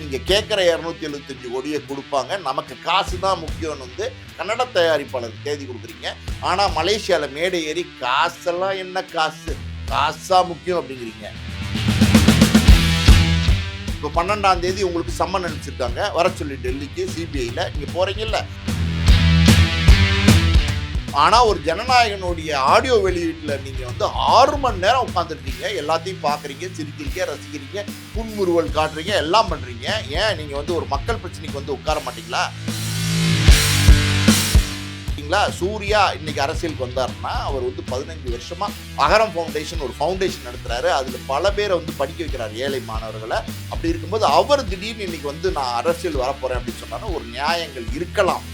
நீங்கள் கேட்குற 275 கோடியை கொடுப்பாங்க, நமக்கு காசு தான் முக்கியம்னு வந்து கன்னட தயாரிப்பாளருக்கு தேதி கொடுக்குறீங்க. ஆனால் மலேசியாவில் மேடை ஏறி காசெல்லாம் என்ன காசு, காசா முக்கியம் அப்படிங்கிறீங்க. இப்போ 12ஆம் தேதி உங்களுக்கு சம்மன் அனுப்பிச்சிருக்காங்க, வர சொல்லி டெல்லிக்கு சிபிஐயில் நீங்கள் போகிறீங்கல்ல. ஆனால் ஒரு ஜனநாயகனுடைய ஆடியோ வெளியீட்டில் நீங்கள் வந்து 6 மணி நேரம் உட்காந்துருக்கீங்க, எல்லாத்தையும் பார்க்குறீங்க, சிரிக்கிறீங்க, ரசிக்கிறீங்க, புன்முறுவல் காட்டுறீங்க, எல்லாம் பண்ணுறீங்க. ஏன் நீங்கள் வந்து ஒரு மக்கள் பிரச்சனைக்கு வந்து உட்கார மாட்டீங்களா? சூர்யா இன்னைக்கு அரசியலுக்கு வந்தாருன்னா அவர் வந்து 15 வருஷமா அகரம் ஃபவுண்டேஷன் ஒரு ஃபவுண்டேஷன் நடத்துறாரு. அதுல பல பேரை வந்து படிக்க வைக்கிறார், ஏழை மாணவர்களை. அப்படி இருக்கும்போது அவர் திடீர்னு இன்னைக்கு வந்து நான் அரசியல் வரப்போறேன் அப்படின்னு சொன்னாலும் ஒரு நியாயங்கள் இருக்கலாம்.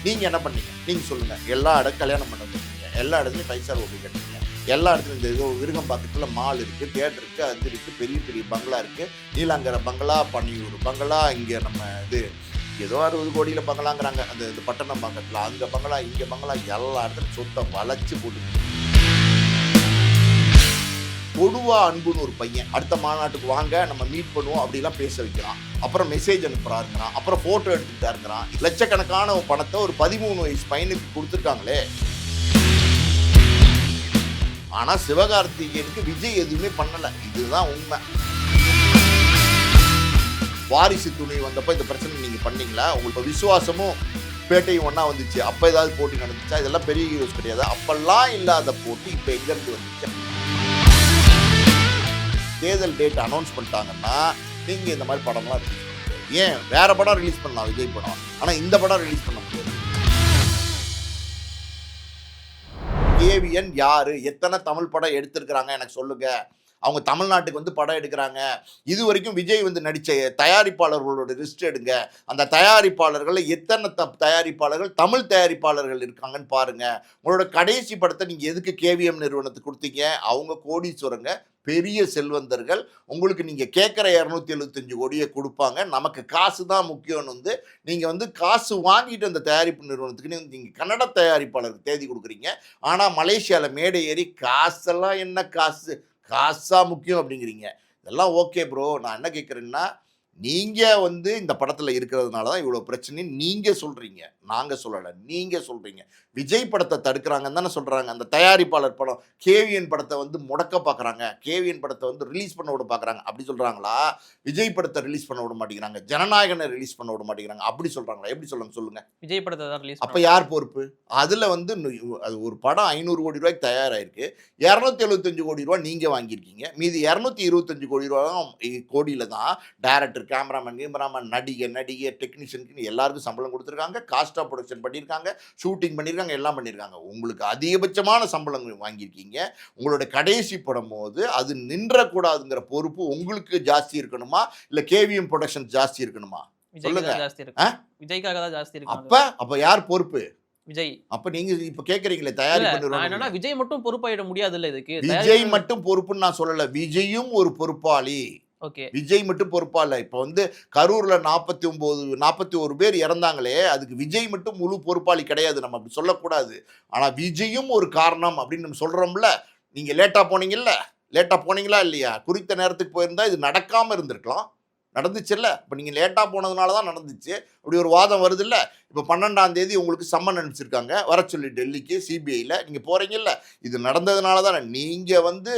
நீங்க என்ன பண்ணீங்க? நீங்க சொல்லுங்க. எல்லா இடம் கல்யாணம் பண்ண போறீங்க, எல்லா இடத்துலையும் 5 ஸ்டார் ஹோட்டல் கட்டுறீங்க, எல்லா இடத்துலையும் இந்த ஏதோ விருகம்பாக்கத்துல மால் இருக்கு, தியேட்டர் இருக்கு, அது இருக்கு, பெரிய பெரிய பங்களா இருக்கு, நீலாங்கரை பங்களா, பன்னியூர் பங்களா, இங்க நம்ம இது ஏதோ 60 கோடியில் பங்களாங்கிறாங்க, அந்த இது பட்டணம் பக்கத்தில் அங்கே பங்களா, இங்கே பங்களா, எல்லா இடத்துலையும் சொத்தை வளைச்சு போட்டு. பொதுவா அன்புன்னு ஒரு பையன் அடுத்த மாநாட்டுக்கு வாங்க நம்ம மீட் பண்ணுவோம் அப்படிலாம் பேச வைக்கிறான். அப்புறம் மெசேஜ் அனுப்புறாருங்கிறான், அப்புறம் ஃபோட்டோ எடுத்துக்கிட்டாருங்கிறான். லட்சக்கணக்கான பணத்தை ஒரு 13 வயசு பையனுக்கு கொடுத்துருக்காங்களே. ஆனால் சிவகார்த்திகேயனுக்கு விஜய் எதுவுமே பண்ணலை, இதுதான் உண்மை. வாரிசு துணை வந்தப்போ இந்த பிரச்சனை நீங்கள் பண்ணீங்களா? உங்களுக்கு விசுவாசமும் பேட்டையும் ஒன்றா வந்துச்சு, அப்போ ஏதாவது போட்டி நடந்துச்சா? இதெல்லாம் பெரிய ஹீரோஸ் கிடையாது. அப்பெல்லாம் இல்லாத போட்டி இப்போ எங்கேருந்து வந்துச்சு? தேர்தல் டேட் அனௌன்ஸ் பண்ணிட்டாங்கன்னா நீங்கள் இந்த மாதிரி படம்லாம் ரிலீஸ் பண்ண முடியாது. ஏன் வேற படம் ரிலீஸ் பண்ணலாம், விஜய் படம், ஆனால் இந்த படம் ரிலீஸ் பண்ண முடியாது. கேவிஎன் யாரு, எத்தனை தமிழ் படம் எடுத்திருக்கிறாங்க எனக்கு சொல்லுங்க. அவங்க தமிழ்நாட்டுக்கு வந்து படம் எடுக்கிறாங்க. இது வரைக்கும் விஜய் வந்து நடித்த தயாரிப்பாளர்களோட லிஸ்ட் எடுங்க. அந்த தயாரிப்பாளர்கள் எத்தனை தயாரிப்பாளர்கள் தமிழ் தயாரிப்பாளர்கள் இருக்காங்கன்னு பாருங்க. உங்களோட கடைசி படத்தை நீங்கள் எதுக்கு கேவிஎம் நிறுவனத்துக்கு கொடுத்தீங்க? அவங்க கோடீஸ்வரங்க, பெரிய செல்வந்தர்கள். உங்களுக்கு நீங்கள் கேட்குற 275 கோடியை கொடுப்பாங்க, நமக்கு காசு தான் முக்கியம்னு வந்து நீங்கள் வந்து காசு வாங்கிட்டு அந்த தயாரிப்பு நிறுவனத்துக்கு நீங்கள் கன்னட தயாரிப்பாளருக்கு தேதி கொடுக்குறீங்க. ஆனால் மலேசியாவில் மேடை ஏறி காசெல்லாம் என்ன காசு, காசா முக்கியம் அப்படிங்கிறீங்க. இதெல்லாம் ஓகே ப்ரோ. நான் என்ன கேட்குறேன்னா, நீங்கள் வந்து இந்த படத்தில் இருக்கிறதுனால தான் இவ்வளோ பிரச்சனை நீங்கள் சொல்கிறீங்க, நாங்கள் சொல்லலை, நீங்கள் சொல்கிறீங்க. விஜய் படத்தை தடுக்கிறாங்கன்னு தானே சொல்கிறாங்க. அந்த தயாரிப்பாளர் படம் கேவிஎன் படத்தை வந்து முடக்க பார்க்குறாங்க, கேவிஎன் படத்தை வந்து ரிலீஸ் பண்ண விட பார்க்குறாங்க அப்படி சொல்கிறாங்களா? விஜய் படத்தை ரிலீஸ் பண்ண விட மாட்டேங்கிறாங்க, ஜனநாயகனை ரிலீஸ் பண்ண விட மாட்டேங்கிறாங்க அப்படி சொல்கிறாங்களா? எப்படி சொல்லுங்கள். விஜய் படத்தை தான் ரிலீஸ். அப்போ யார் பொறுப்பு? அதில் வந்து அது ஒரு படம் 500 கோடி ரூபாய்க்கு தயாராகிருக்கு, 275 கோடி ரூபா நீங்கள் வாங்கியிருக்கீங்க. மீதி 225 கோடி ரூபா கோடியில் தான் டைரக்டர், கேமராமேன், நடிகை, டெக்னீஷியனுக்கு எல்லாருக்கும் சம்பளம் கொடுத்துருக்காங்க, காஸ்ட் ஆஃப் ப்ரொடக்ஷன் பண்ணியிருக்காங்க, ஷூட்டிங் பண்ணியிருக்காங்க, எல்லாம் பண்ணியிருக்காங்க. உங்களுக்கு அதிகபட்சமான சம்பளம் வாங்கியிருக்கீங்க. உங்களோட கடைசி படம் போது அது நின்றக்கூடாதுங்கிற பொறுப்பு உங்களுக்கு ஜாஸ்தி இருக்கணுமா, இல்லை கேவிஎம் ப்ரொடக்ஷன் ஜாஸ்தி இருக்கணுமா? சொல்லுங்க. விஜய்க்காக தான் ஜாஸ்தி இருக்கு. அப்ப யார் பொறுப்பு? விஜய். அப்ப நீங்க இப்ப கேக்குறீங்களே தயாரிப்பு, விஜய் மட்டும் பொறுப்பாயிட முடியாது இல்ல இதுக்கு. விஜய் மட்டும் பொறுப்புன்னு நான் சொல்லல, விஜயும் ஒரு பொறுப்பாளி. விஜய் மட்டும் பொறுப்பா இல்ல. இப்ப வந்து கரூர்ல 41 பேர் இறந்தாங்களே, அதுக்கு விஜய் மட்டும் முழு பொறுப்பாளி கிடையாது. நம்ம அப்படி சொல்லக்கூடாது. ஆனா விஜயும் ஒரு காரணம் அப்படின்னு நம்ம சொல்றோம்ல. நீங்க லேட்டா போனீங்களா இல்லையா? குறித்த நேரத்துக்கு போயிருந்தா இது நடக்காம இருந்திருக்கலாம், நடந்துச்சுல்ல. இப்போ நீங்கள் லேட்டாக போனதுனால தான் நடந்துச்சு, அப்படி ஒரு வாதம் வருது இல்லை. இப்போ 12ஆம் தேதி உங்களுக்கு சம்மன் அனுப்பிச்சிருக்காங்க, வர சொல்லி டெல்லிக்கு சிபிஐயில் நீங்கள் போகிறீங்கல்ல. இது நடந்ததுனால தானே நீங்கள் வந்து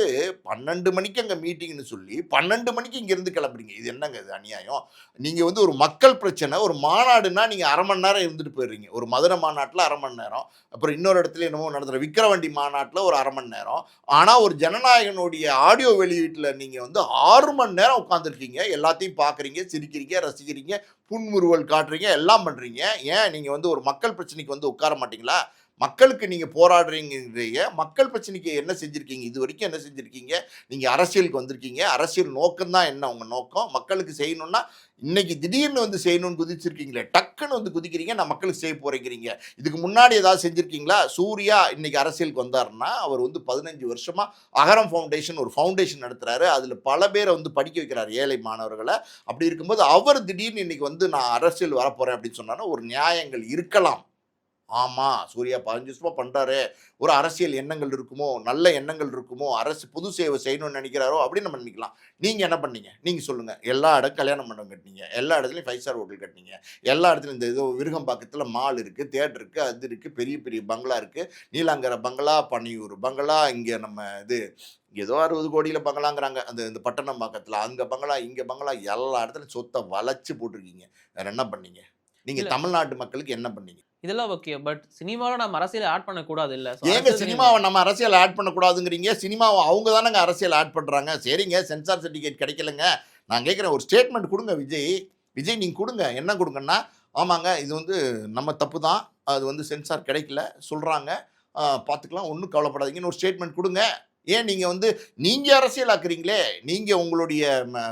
12 மணிக்கு அங்கே மீட்டிங்னு சொல்லி 12 மணிக்கு இங்கேருந்து கிளம்புறீங்க. இது என்னங்க இது அநியாயம்? நீங்கள் வந்து ஒரு மக்கள் பிரச்சனை, ஒரு மாநாடுனா நீங்கள் அரை மணி நேரம் இருந்துட்டு போயிடுறீங்க. ஒரு மதுரை மாநாட்டில் அரை மணி நேரம், அப்புறம் இன்னொரு இடத்துல என்னமோ நடத்துகிற விக்கிரவண்டி மாநாட்டில் ஒரு அரை மணி நேரம். ஆனால் ஒரு ஜனநாயகனுடைய ஆடியோ வெளியீட்டில் நீங்கள் வந்து 6 மணி நேரம் உட்காந்துருக்கீங்க, எல்லாத்தையும் பார்க்குறீங்க, சிரிக்கிறீங்க, ரசிக்கிறீங்க, புன்முறுவல் காட்டுறீங்க, எல்லாம் பண்ணுறீங்க. ஏன் நீங்கள் வந்து ஒரு மக்கள் பிரச்சனைக்கு வந்து உட்கார மாட்டீங்களா? மக்களுக்கு நீங்கள் போராடுறீங்க. மக்கள் பிரச்சனைக்கு என்ன செஞ்சுருக்கீங்க? இது வரைக்கும் என்ன செஞ்சுருக்கீங்க? நீங்கள் அரசியலுக்கு வந்திருக்கீங்க, அரசியல் நோக்கம்தான் என்ன உங்கள் நோக்கம்? மக்களுக்கு செய்யணும்னா இன்னைக்கு திடீர்னு வந்து செய்யணும்னு குதிச்சிருக்கீங்களே, டக்குன்னு வந்து குதிக்கிறீங்க, நான் மக்களுக்கு செய்ய போகிறீங்க. இதுக்கு முன்னாடி ஏதாவது செஞ்சுருக்கீங்களா? சூர்யா இன்னைக்கு அரசியலுக்கு வந்தாருன்னா அவர் வந்து 15 வருஷமாக அகரம் ஃபவுண்டேஷன் ஒரு ஃபவுண்டேஷன் நடத்துகிறாரு. அதில் பல பேரை வந்து படிக்க வைக்கிறார், ஏழை மாணவர்களை. அப்படி இருக்கும்போது அவர் திடீர்னு இன்னைக்கு வந்து நான் அரசியல் வரப்போகிறேன் அப்படின்னு சொன்னாலும் ஒரு நியாயங்கள் இருக்கலாம். ஆமா சூர்யா 15 வருஷமா பண்றாரு, ஒரு அரசியல் எண்ணங்கள் இருக்குமோ, நல்ல எண்ணங்கள் இருக்குமோ, அரசு பொது சேவை செய்யணும்னு நினைக்கிறாரோ அப்படின்னு நம்ம நினைக்கலாம். நீங்க என்ன பண்ணீங்க? நீங்க சொல்லுங்க. எல்லா இடம் கல்யாண மண்டபம் கட்டினீங்க, எல்லா இடத்துலயும் 5 ஸ்டார் ஹோட்டல் கட்டினீங்க, எல்லா இடத்துலயும் இந்த ஏதோ விருகம்பாக்கத்துல மால் இருக்கு, தியேட்டர் இருக்கு, அது இருக்கு, பெரிய பெரிய பங்களா இருக்கு, நீலாங்கரை பங்களா, பனியூர் பங்களா, இங்க நம்ம இது ஏதோ 60 கோடியில பங்களாங்கிறாங்க அந்த இந்த பட்டணம் பக்கத்துல, அங்க பங்களா, இங்க பங்களா, எல்லா இடத்துலயும் சொத்தை வளைச்சு போட்டிருக்கீங்க. வேற என்ன பண்ணீங்க? நீங்க இல்ல தமிழ்நாட்டு மக்களுக்கு என்ன பண்ணீங்க? இதெல்லாம் ஓகே. பட் சினிமால நம்ம அரசியல ஆட் பண்ணக்கூடாது இல்ல. ஸோ ஏங்க அடுத்தது நீங்க சினிமாவை நம்ம அரசியல் ஆட் பண்ணக்கூடாதுங்கிறீங்க? சினிமாவை அவங்க தானங்க அரசியல் ஆட் பண்றாங்க. சரிங்க, சென்சார் சர்டிஃபிகேட் கிடைக்கலங்க. நான் கேட்குறேன், ஒரு ஸ்டேட்மெண்ட் கொடுங்க விஜய். விஜய் நீங்க கொடுங்க. என்ன கொடுங்கன்னா, ஆமாங்க இது வந்து நம்ம தப்பு தான். அது வந்து சென்சார் கிடைக்கல சொல்றாங்க. பார்த்துக்கலாம். ஒண்ணும் கவலைப்படாதீங்கன்னு ஒரு ஸ்டேட்மெண்ட் கொடுங்க. ஏன் நீங்க வந்து நீங்க அரசியலாக்குறீங்களே. நீங்க உங்களுடைய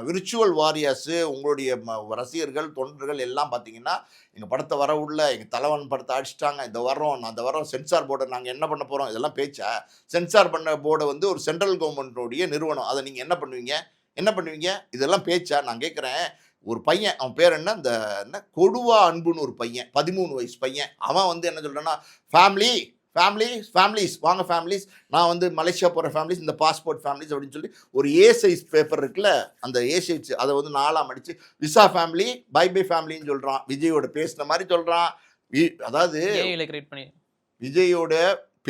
விர்ச்சுவல் வாரியர்ஸு, உங்களுடைய ரசிகர்கள், தொண்டர்கள் எல்லாம் பார்த்தீங்கன்னா, எங்க படத்த வரவுடல, எங்க தலைவன் படத்த அடிச்சுட்டாங்க. இந்த வர்றோம், நான் இந்த வர்றோம், சென்சார் போர்ட நாங்க என்ன பண்ண போறோம்? இதெல்லாம் பேச்சா? சென்சார் பண்ண போர்ட வந்து ஒரு சென்ட்ரல் கவர்மெண்ட்டோடைய நிறுவனம். அத நீங்க என்ன பண்ணுவீங்க? என்ன பண்ணுவீங்க? இதெல்லாம் பேச்சா? நான் கேட்கிறேன். ஒரு பையன், அவன் பேர் என்ன? இந்த என்ன கொடுவா அன்புன்னு ஒரு பையன், 13 வயசு பையன். அவன் வந்து என்ன சொல்றான்னா, ஃபேமிலிஸ் வாங்க ஃபேமிலிஸ், நான் வந்து மலேசியா போகிற ஃபேமிலிஸ், இந்த பாஸ்போர்ட் ஃபேமிலிஸ் அப்படின்னு சொல்லி ஒரு ஏ சைஸ் பேப்பர் இருக்குல்ல, அந்த ஏ சைஸ் அதை வந்து 4ஆம் அடிச்சு விசா ஃபேமிலி, பை ஃபேமிலின்னு சொல்கிறான். விஜயோட பேசுன மாதிரி சொல்கிறான். அதாவது ஏஐல கிரியேட் பண்ணி விஜயோட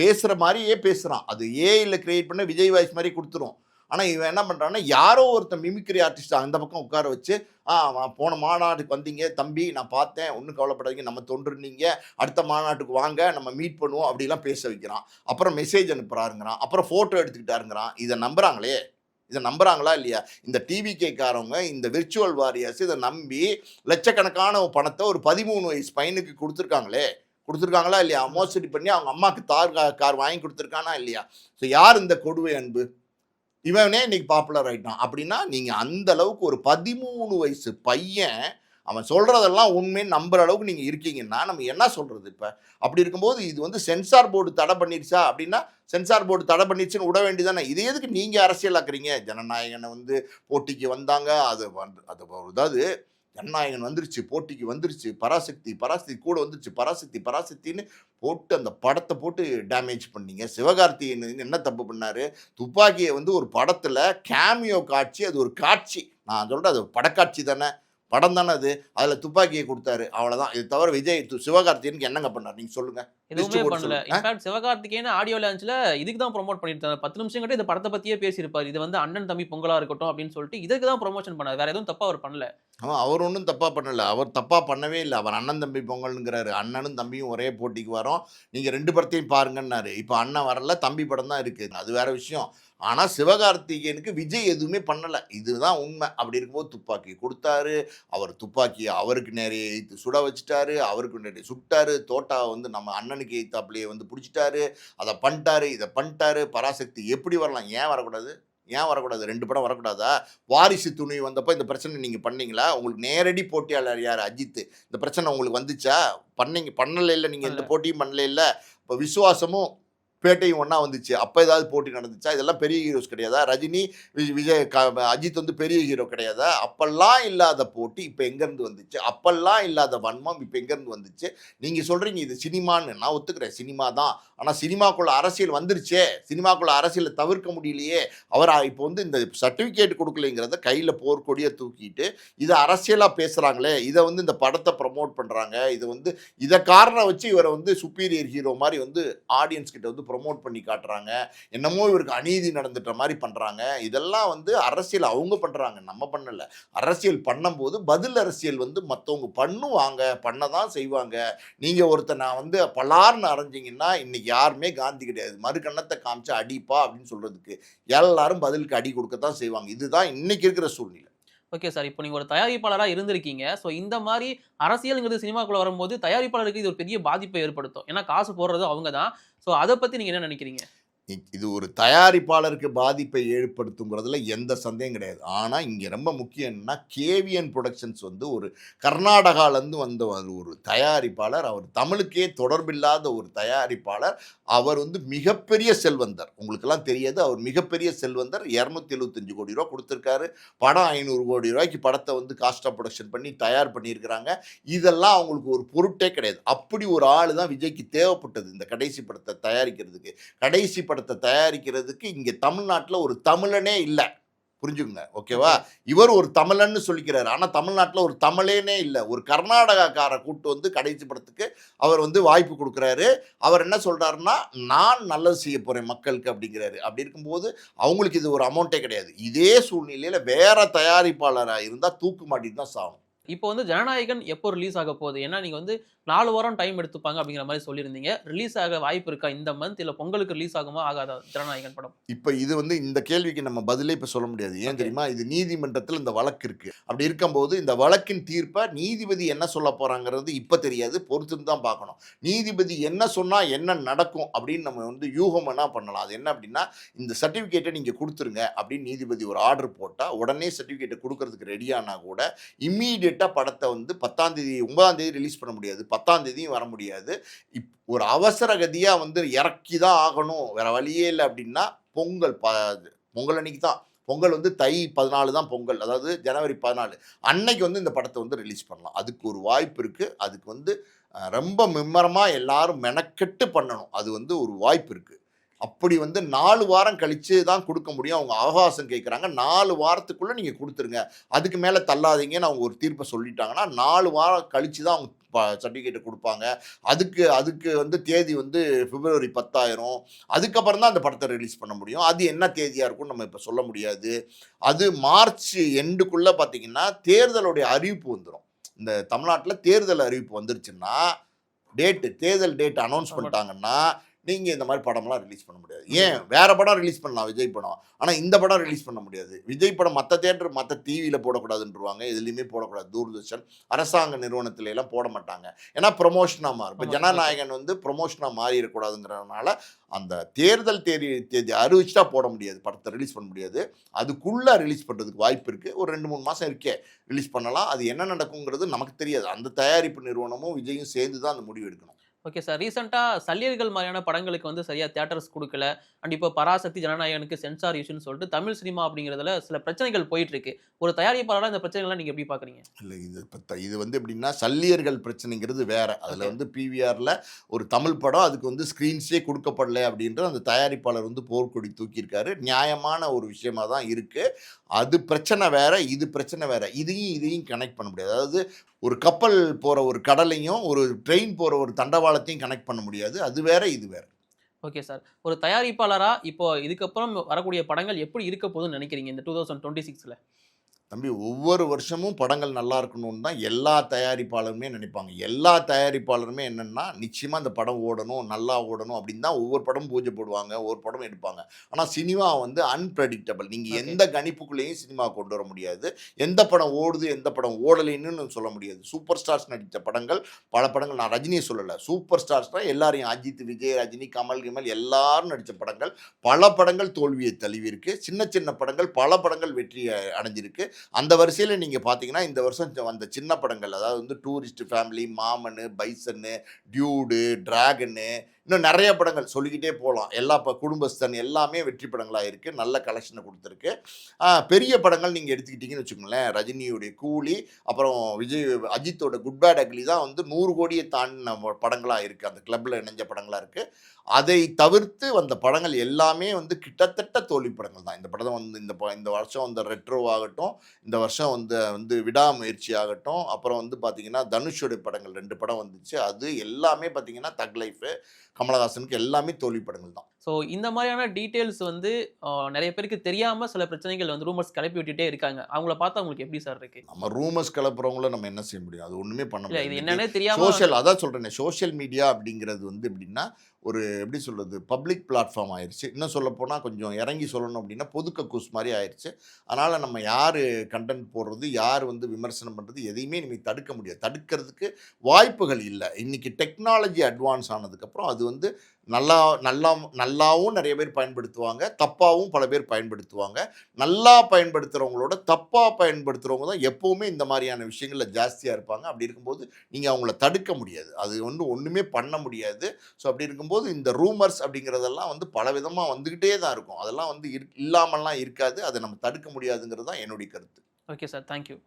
பேசுகிற மாதிரியே பேசுகிறான். அது ஏஐல கிரியேட் பண்ண விஜய் வாய்ஸ் மாதிரி கொடுத்துரும். ஆனால் இவன் என்ன பண்ணுறான்னா, யாரோ ஒருத்தன் மிமிக்ரி ஆர்டிஸ்ட் அந்த பக்கம் உட்கார வச்சு, போன மாநாட்டுக்கு வந்தீங்க தம்பி, நான் பார்த்தேன், ஒன்றும் கவலைப்படாதீங்க, நம்ம தொண்டுருந்தீங்க, அடுத்த மாநாட்டுக்கு வாங்க, நம்ம மீட் பண்ணுவோம் அப்படிலாம் பேச வைக்கிறான். அப்புறம் மெசேஜ் அனுப்புகிறாருங்கிறான், அப்புறம் ஃபோட்டோ எடுத்துக்கிட்டாருங்கிறான். இதை நம்புகிறாங்களே, இதை நம்புறாங்களா இல்லையா? இந்த டிவிகேக்காரவங்க, இந்த விர்ச்சுவல் வாரியர்ஸ் இதை நம்பி லட்சக்கணக்கான பணத்தை ஒரு 13 வயசு பையனுக்கு கொடுத்துருக்காங்களா இல்லையா? மோசடி பண்ணி அவங்க அம்மாவுக்கு கார் வாங்கி கொடுத்துருக்கானா இல்லையா? ஸோ யார் இந்த கொடுவை அன்பு? இவனே இன்னைக்கு பாப்புலர் ஆயிட்டான். அப்படின்னா நீங்க அந்த அளவுக்கு ஒரு 13 வயசு பையன் அவன் சொல்றதெல்லாம் உண்மைன்னு நம்புற அளவுக்கு நீங்க இருக்கீங்கன்னா நம்ம என்ன சொல்றது? இப்ப அப்படி இருக்கும்போது இது வந்து சென்சார் போர்டு தடை பண்ணிடுச்சா அப்படின்னா, சென்சார் போர்டு தடை பண்ணிடுச்சுன்னு விட வேண்டியதானே. இது எதுக்கு நீங்க அரசியலாக்குறீங்க? ஜனநாயகனை வந்து போட்டிக்கு வந்தாங்க, அது அதாவது ஜனநாயகன் வந்துருச்சு, போட்டிக்கு வந்துருச்சு, பராசக்தி கூட வந்துருச்சு, பராசக்தின்னு போட்டு அந்த படத்தை போட்டு டேமேஜ் பண்ணீங்க. சிவகார்த்திகேயன் என்ன தப்பு பண்ணாரு? துப்பாக்கியை வந்து ஒரு படத்துல கேமியோ காட்சி, அது ஒரு காட்சி. நான் சொல்றேன், அது படக்காட்சி தானே, படம் தானே அது. அதில் துப்பாக்கியை கொடுத்தாரு, அவ்வளோதான். இது தவிர விஜய் சிவகார்த்திகேயனுக்கு என்னங்க பண்ணார்? நீங்கள் சொல்லுங்க. எதுவுமே பண்ணல. இன்ஃபேக்ட் சிவகார்த்திகேயன் ஆடியோ லான்ச்ல இதுக்கு தான் ப்ரோமோட் பண்ணிருந்தாங்க. 10 நிமிஷம் கிட்ட இந்த படத்தை பத்தியே பேசியிருப்பாரு. இது வந்து அண்ணன் தம்பி பொங்கலா இருக்கட்டும் அப்படின்னு சொல்லிட்டு இதுக்கு தான் ப்ரொமோஷன் பண்ணாரு. வேற எதுவும் தப்பா அவர் பண்ணல. ஆமாம், அவர் ஒன்றும் தப்பாக பண்ணலை. அவர் தப்பாக பண்ணவே இல்லை. அவர் அண்ணன் தம்பி பொங்கல்ங்கிறாரு. அண்ணனும் தம்பியும் ஒரே போட்டிக்கு வரோம், நீங்கள் 2 படத்தையும் பாருங்கன்னாரு. இப்போ அண்ணன் வரல, தம்பி படம் தான் இருக்குது, அது வேற விஷயம். ஆனால் சிவகார்த்திகேயனுக்கு விஜய் எதுவுமே பண்ணலை, இதுதான் உண்மை. அப்படி இருக்கும்போது துப்பாக்கி கொடுத்தாரு, அவர் துப்பாக்கியை அவருக்கு நிறைய சுட வச்சுட்டாரு, அவருக்கு நிறைய சுட்டாரு, தோட்டாவை வந்து நம்ம அண்ணனுக்கு எய்த்தாப்புலேயே வந்து பிடிச்சிட்டாரு, அதை பண்ணிட்டாரு, இதை பண்ணிட்டாரு. பராசக்தி எப்படி வரலாம்? ஏன் வரக்கூடாது? 2 படம் வரக்கூடாதா? வாரிசு துணி வந்தப்போ இந்த பிரச்சனை நீங்கள் பண்ணீங்களா? உங்களுக்கு நேரடி போட்டியாளர் யார்? அஜித். இந்த பிரச்சனை உங்களுக்கு வந்துச்சா? பண்ணலை இல்லை, நீங்கள் எந்த போட்டியும் பண்ணல இல்லை. இப்போ விசுவாசமும் பேட்டையும் ஒன்றா வந்துச்சு, அப்போ ஏதாவது போட்டி நடந்துச்சா? இதெல்லாம் பெரிய ஹீரோஸ் கிடையாதா? ரஜினி, விஜய், அஜித் வந்து பெரிய ஹீரோ கிடையாதா? அப்பெல்லாம் இல்லாத போட்டி இப்போ எங்கேருந்து வந்துச்சு? அப்பெல்லாம் இல்லாத வன்மம் இப்போ எங்கேருந்து வந்துச்சு? நீங்கள் சொல்கிறீங்க இது சினிமான்னு, நான் ஒத்துக்கிறேன், சினிமா தான். ஆனால் சினிமாக்குள்ள அரசியல் வந்துருச்சே, சினிமாக்குள்ள அரசியலை தவிர்க்க முடியலையே. அவர் இப்போ வந்து இந்த சர்டிஃபிகேட் கொடுக்கலைங்கிறத கையில் போர்க்கொடியை தூக்கிட்டு இதை அரசியலாக பேசுகிறாங்களே, இதை வந்து இந்த படத்தை ப்ரமோட் பண்ணுறாங்க, இதை காரணம் வச்சு இவரை வந்து சுப்பீரியர் ஹீரோ மாதிரி வந்து ஆடியன்ஸ் கிட்ட வந்து ப்ரொமோட் பண்ணி காட்டுறாங்க. என்னமோ இவருக்கு அநீதி நடந்துட்ட மாதிரி பண்ணுறாங்க. இதெல்லாம் வந்து அரசியல் அவங்க பண்ணுறாங்க, நம்ம பண்ணலை. அரசியல் பண்ணும்போது பதில் அரசியல் வந்து மற்றவங்க பண்ணுவாங்க, பண்ண தான் செய்வாங்க. நீங்கள் ஒருத்தர் நான் வந்து பலார்னு அரைஞ்சிங்கன்னா இன்னைக்கு யாருமே காந்தி கிடையாது. மறுகண்ணத்தை காமிச்சு அடிப்பா அப்படின்னு சொல்கிறதுக்கு எல்லாரும் பதிலுக்கு அடி கொடுக்கத்தான் செய்வாங்க. இதுதான் இன்னைக்கு இருக்கிற சூழ்நிலை. Okay sir. இப்போ நீங்க ஒரு தயாரிப்பாளரா இருந்திருக்கீங்க. ஸோ இந்த மாதிரி அரசியல்ங்கிறது சினிமாக்குள்ள வரும்போது தயாரிப்பாளருக்கு இது ஒரு பெரிய பாதிப்பை ஏற்படுத்தும். ஏன்னா காசு போடுறது அவங்க தான். ஸோ அதை பத்தி நீங்க என்ன நினைக்கிறீங்க? இது ஒரு தயாரிப்பாளருக்கு பாதிப்பை ஏற்படுத்துங்கிறதுல எந்த சந்தேகம் கிடையாது. ஆனா, இங்க ரொம்ப முக்கியம் என்னன்னா, கேவிஎன் புரொடக்ஷன்ஸ் வந்து ஒரு கர்நாடகாலேருந்து வந்த ஒரு தயாரிப்பாளர். அவர் தமிழுக்கே தொடர்பில்லாத ஒரு தயாரிப்பாளர். அவர் வந்து மிகப்பெரிய செல்வந்தர். உங்களுக்கெல்லாம் தெரியாது. அவர் மிகப்பெரிய செல்வந்தர். ரூ. 275 கோடி குடுத்திருக்காரு. படம் ரூ. 500 கோடி படத்த வந்து காஸ்ட் ஆஃப் புரொடக்ஷன் பண்ணி தயார் பண்ணியிருக்கிறாங்க. இதெல்லாம் அவங்களுக்கு ஒரு பொருட்டே கிடையாது. அப்படி ஒரு ஆளு தான் விஜய்க்கு தேவைப்பட்டது இந்த கடைசி படத்த தயாரிக்கிறதுக்கு. கடைசி படத்தை தயாரிக்கிறதுக்கு இங்க தமிழ்நாட்டுல ஒரு தமிழனே இல்ல. புரிஞ்சுக்குங்க. ஓகேவா? இவர் ஒரு தமிழன்னு சொல்லிக்கிறாரு. ஆனா தமிழ்நாட்டுல ஒரு தமிழனே இல்ல. ஒரு கர்நாடகாக்கார கூட்டு வந்து கடைசி படத்துக்கு அவர் வந்து வாய்ப்பு குடுக்குறாரு. அவர் என்ன சொல்றாருன்னா, நான் நல்லது செய்ய போறேன் மக்களுக்கு அப்படிங்கிறாரு. அப்படி இருக்கும்போது அவங்களுக்கு இது ஒரு அமௌண்ட்டே கிடையாது. இதே சூழ்நிலையில வேற தயாரிப்பாளரா இருந்தா தூக்கு மாட்டிட்டு தான் சாகணும். இப்போ வந்து ஜனநாயகன் எப்போ ரிலீஸ் ஆக போகுது? ஏன்னா நீங்க வந்து 4 வாரம் டைம் எடுத்துப்பாங்க அப்படிங்கிற மாரி சொல்லியிருந்தீங்க. ரிலீஸ் ஆக வாய்ப்பு இருக்கா இந்த மந்த்? இல்ல பொங்கலுக்கு ரிலீஸ் ஆகுமா? ஆகாதா ஜனநாயகன் படம்? இப்ப இது வந்து இந்த கேள்விக்கு நம்ம பதிலே இப்ப சொல்ல முடியாது. ஏன் தெரியுமா? இது நீதிமன்றத்துல இந்த வழக்கு இருக்கு. அப்படி இருக்கும்போது இந்த வழக்கின் தீர்ப்ப நீதிபதி என்ன சொல்லப் போறாங்கிறது இப்ப தெரியாது. பொறுத்திருந்து தான் பார்க்கணும். நீதிபதி என்ன சொன்னா என்ன நடக்கும் அப்படின்னு நம்ம வந்து யூகம் வேணா பண்ணலாம். அது என்ன அப்படின்னா, இந்த சர்டிபிகேட்ட நீங்க குடுத்துருங்க அப்படின்னு நீதிபதி ஒரு ஆர்டர் போட்டா, உடனே சர்டிபிகேட்ட குடுக்கறதுக்கு ரெடி ஆனா கூட இம்மீடியட்டா படத்த வந்து 10ஆம் தேதி 9ஆம் தேதி ரிலீஸ் பண்ண முடியாது. 10ஆம் தேதியும் வர முடியாது. ஒரு அவசர கதியா வந்து இறக்கி தான் ஆகணும். வேற வழியே இல்ல அப்படின்னா, பொங்கல் அன்னைக்கு தான். பொங்கல் வந்து தை 14 தான் பொங்கல். அதாவது ஜனவரி 14. அன்னைக்கு வந்து இந்த படத்த வந்து ரிலீஸ் பண்ணலாம். அதுக்கு ஒரு வாய்ப்பு இருக்கு. அதுக்கு வந்து ரொம்ப மும்மரமா எல்லாரும் மெனக்கெட்டு பண்ணணும். அது வந்து ஒரு வாய்ப்பு இருக்கு. அப்படி வந்து 4 வாரம் கழிச்சு தான் குடுக்க முடியும். அவங்க அவகாசம் கேட்குறாங்க. 4 வாரத்துக்குள்ள நீங்க குடுத்துருங்க. அதுக்கு மேல தள்ளாதீங்கன்னு அவங்க ஒரு தீர்ப்ப சொல்லிட்டாங்கன்னா, 4 வாரம் கழிச்சு தான் அவங்க சர்டிஃபிகேட்ட குடுப்பாங்க. அதுக்கு அதுக்கு வந்து தேதி வந்து பிப்ரவரி 10 ஆயிரும். அதுக்கப்புறம் தான் அந்த படத்த ரிலீஸ் பண்ண முடியும். அது என்ன தேதியா இருக்கும்னு நம்ம இப்ப சொல்ல முடியாது. அது மார்ச் எண்டுக்குள்ள பார்த்தீங்கன்னா, தேர்தலுடைய அறிவிப்பு வந்துரும். இந்த தமிழ்நாட்டுல தேர்தல் அறிவிப்பு வந்துருச்சுன்னா, தேர்தல் டேட் அனௌன்ஸ் பண்ணிட்டாங்கன்னா, நீங்க இந்த மாதிரி படம்லாம் ரிலீஸ் பண்ண முடியாது. ஏன்? வேற படம் ரிலீஸ் பண்ணலாம் விஜய் படம். ஆனா இந்த படம் ரிலீஸ் பண்ண முடியாது. விஜய் படம் மத்த தியேட்டர் மத்த டிவியில போடக்கூடாதுன்றுவாங்க. எதுலயுமே போடக்கூடாது. தூர்தர்ஷன், அரசாங்க நிறுவனத்தில எல்லாம் போட மாட்டாங்க. ஏன்னா ப்ரமோஷனா மாறும். இப்ப ஜனநாயகன் வந்து ப்ரமோஷனா மாறிறக்கூடாதுங்கிறதுனால அந்த தேர்தல் தேதி அறிவிச்சுட்டா போட முடியாது. படத்தை ரிலீஸ் பண்ண முடியாது. அதுக்குள்ள ரிலீஸ் பண்றதுக்கு வாய்ப்பு இருக்கு. ஒரு 2-3 மாசம் இருக்கே ரிலீஸ் பண்ணலாம். அது என்ன நடக்குங்கிறது நமக்கு தெரியாது. அந்த தயாரிப்பு நிறுவனமும் விஜயும் சேர்ந்து தான் அந்த முடிவு எடுக்கணும். Okay sir. ரீசென்ட்டா சல்லியர்கள் மாரியான படங்களுக்கு வந்து சரியா தியேட்டர்ஸ் குடுக்கல. அண்ட் இப்போ பராசக்தி, ஜனநாயகனுக்கு சென்சார் இஷ்யூன்னு சொல்லிட்டு தமிழ் சினிமா அப்படிங்கிறதுல சில பிரச்சனைகள் போயிட்டு இருக்கு. ஒரு தயாரிப்பாளரா இந்த பிரச்சனைகள்லாம் நீங்க எப்படி பார்க்குறீங்க? இல்ல இது வந்து எப்படின்னா, சல்லியர்கள் பிரச்சனைங்கிறது வேற. அதுல ஓகே. வந்து பிவிஆர்ல ஒரு தமிழ் படம் அதுக்கு வந்து ஸ்கிரீன்ஸே குடுக்கப்படல அப்படின்ற அந்த தயாரிப்பாளர் வந்து போர்க்கொடி தூக்கியிருக்காரு. நியாயமான ஒரு விஷயமா தான் இருக்கு. அது பிரச்சனை வேற, இது பிரச்சனை வேற. இதையும் கனெக்ட் பண்ண முடியாது. அதாவது ஒரு கப்பல் போற ஒரு கடலையும், ஒரு ட்ரெயின் போற ஒரு தண்டவாளத்தையும் கனெக்ட் பண்ண முடியாது. அது வேற, இது வேற. Okay sir. ஒரு தயாரிப்பாளரா இப்போ இதுக்கப்புறம் வரக்கூடிய படங்கள் எப்படி இருக்க போகுதுன்னு நினைக்கிறீங்க இந்த 2026ல? தம்பி ஒவ்வொரு வருஷமும் படங்கள் நல்லா இருக்கணும்னு தான் எல்லா தயாரிப்பாளருமே நினைப்பாங்க. எல்லா தயாரிப்பாளருமே என்னன்னா, நிச்சயமா இந்த படம் ஓடணும், நல்லா ஓடணும் அப்படின்னு தான் ஒவ்வொரு படமும் பூஜை போடுவாங்க, ஒவ்வொரு படம் எடுப்பாங்க. ஆனா சினிமா வந்து அன்பிரெடிக்டபிள். நீங்க ஓகே. எந்த கணிப்புக்குள்ளேயும் சினிமா கொண்டு வர முடியாது. எந்த படம் ஓடுது, எந்த படம் ஓடலைன்னு சொல்ல முடியாது. சூப்பர் ஸ்டார்ஸ் நடித்த படங்கள், பல படங்கள் நான் ரஜினியை சொல்லல. சூப்பர் ஸ்டார்ஸ்னா எல்லாரையும் அஜித், விஜய், ரஜினி, கமல் எல்லாரும் நடித்த படங்கள். பல படங்கள் தோல்வியை தழுவியிருக்கு. சின்ன சின்ன படங்கள் பல படங்கள் வெற்றி அடைஞ்சிருக்கு. அந்த வரிசையில நீங்க பார்த்தீங்கன்னா, இந்த வருஷம் வந்த சின்ன படங்கள், அதாவது வந்து டூரிஸ்ட் ஃபேமிலி, மாமனு, பைசன்னு, டியூடு, டிராகனு, இன்னும் நெறைய படங்கள் சொல்லிக்கிட்டே போலாம். எல்லா குடும்பஸ்தன் எல்லாமே வெற்றி படங்களா இருக்கு. நல்ல கலெக்ஷன குடுத்துருக்கு. பெரிய படங்கள் நீங்க எடுத்துக்கிட்டீங்கன்னு வச்சுக்கோங்களேன், ரஜினியுடைய கூலி, அப்புறம் அஜித்தோட குட் பேட் அக்லி தான் வந்து 100 கோடிய தாண்டின படங்களா இருக்கு. அந்த கிளப்ல இணைஞ்ச படங்களா இருக்கு. அதை தவிர்த்து வந்த படங்கள் எல்லாமே வந்து கிட்டத்தட்ட தோல்வி படங்கள் தான். இந்த படம் வந்து இந்த வருஷம் வந்த ரெட்ரோ ஆகட்டும், இந்த வருஷம் வந்து விடாமுயற்சி ஆகட்டும், அப்புறம் வந்து பார்த்தீங்கன்னா, தனுஷோட படங்கள் 2 படம் வந்துச்சு. அது எல்லாமே பார்த்தீங்கன்னா, தக் லைஃப், கமலஹாசனுக்கு எல்லாமே தோல்வி படங்கள் தான். ஸோ இந்த மாதிரியான டீட்டெயில்ஸ் வந்து நெறைய பேருக்கு தெரியாம சில பிரச்சனைகள் வந்து ரூமர்ஸ் கிளப்பி விட்டுட்டே இருக்காங்க. அவங்கள பார்த்தா உங்களுக்கு எப்படி சார் இருக்கு? நம்ம ரூமர்ஸ் கிளப்புறவங்கள நம்ம என்ன செய்ய முடியும்? அது ஒண்ணுமே பண்ண இல்ல முடியாது. இது இன்னைக்கு என்னன்னே தெரியாம அதான் சொல்றேனே, சோசியல் மீடியா அப்படிங்கிறது வந்து எப்படின்னா, ஒரு எப்படி சொல்றது? பப்ளிக் பிளாட்ஃபார்ம் ஆயிருச்சு. இன்னும் சொல்லப்போனா கொஞ்சம் இறங்கி சொல்லணும் அப்படின்னா, பொது கக்கூஸ் மாரி ஆயிருச்சு. அதனால நம்ம யாரு கன்டென்ட் போடுறது, யார் வந்து விமர்சனம் பண்றது, எதையுமே இனிமே தடுக்க முடியாது. தடுக்கிறதுக்கு வாய்ப்புகள் இல்ல. இன்னைக்கு டெக்னாலஜி அட்வான்ஸ் ஆனதுக்கப்புறம் அது வந்து நல்லாவும் நிறைய பேர் பயன்படுத்துவாங்க, தப்பாகவும் பல பேர் பயன்படுத்துவாங்க. நல்லா பயன்படுத்துகிறவங்களோட தப்பாக பயன்படுத்துகிறவங்க தான் எப்போவுமே இந்த மாதிரியான விஷயங்களில் ஜாஸ்தியாக இருப்பாங்க. அப்படி இருக்கும்போது நீங்கள் அவங்கள தடுக்க முடியாது, அது வந்து ஒன்றுமே பண்ண முடியாது. ஸோ அப்படி இருக்கும்போது இந்த ரூமர்ஸ் அப்படிங்கிறதெல்லாம் வந்து பல விதமாக வந்துக்கிட்டே தான் இருக்கும். அதெல்லாம் வந்து இல்லாமல்லாம் இருக்காது, அதை நம்ம தடுக்க முடியாதுங்கிறது தான் என்னுடைய கருத்து. Okay sir, thank you.